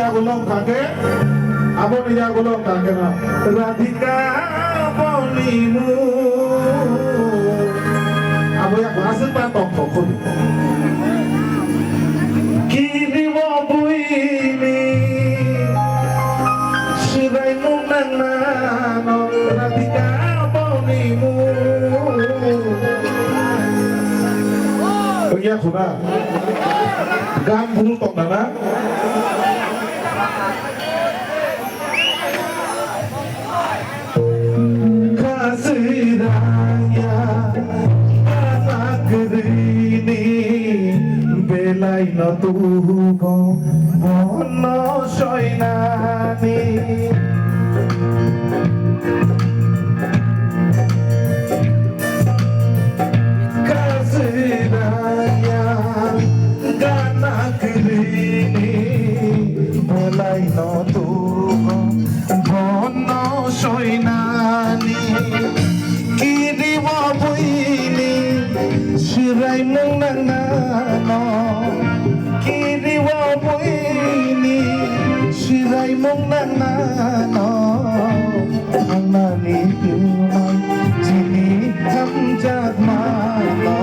ya gulung kake, abon ya gulung kake na. Radhika bolimu, abo ya bahasa patok tokon. Kini wabui ini, sirai nunana no Radhika bolimu. Pergi aku na, gambung tok nana. Kasiraya anak ini belai no tuho mono soinani. Kasiraya anak ini belai no tuho mono soinani. Kini wabui sirai mong nanano. Kini wabui sirai mong nanano. Ang nanipilay jini hamjad mano.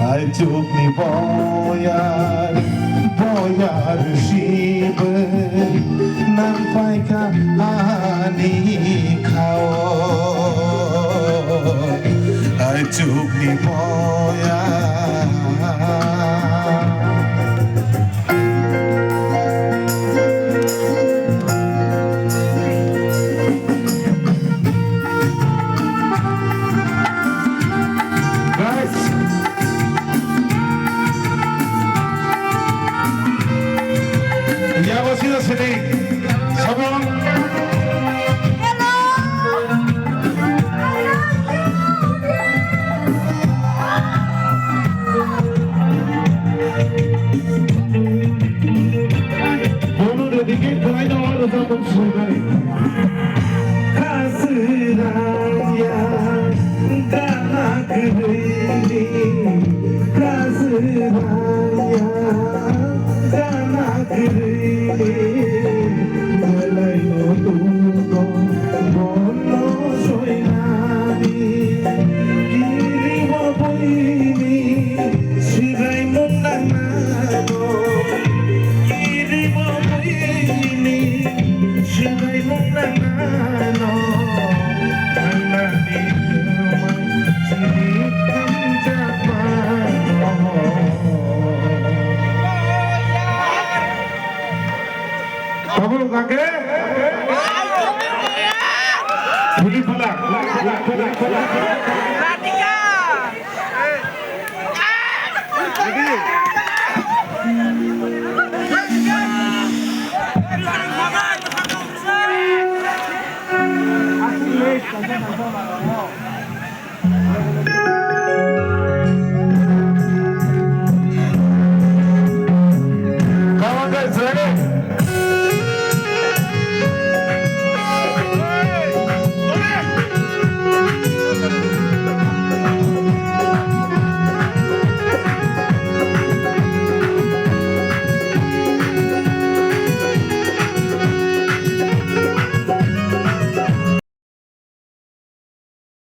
Ay chuk ni boyar boyar shibe nang pai ka ani khao. Ay chuk ni boyar. Sini, sabong. Bono dedicate kami na sa pagsusunod. Kasiraya kanak ini, kasiraya kanak ini. Belai no tuho mono soinani. Kini wabui sirai mong nanano. Kini wabui sirai mong nanano. Ang nanipilay jini hamjad mano. Sabong kake? Budi pala. Radhika.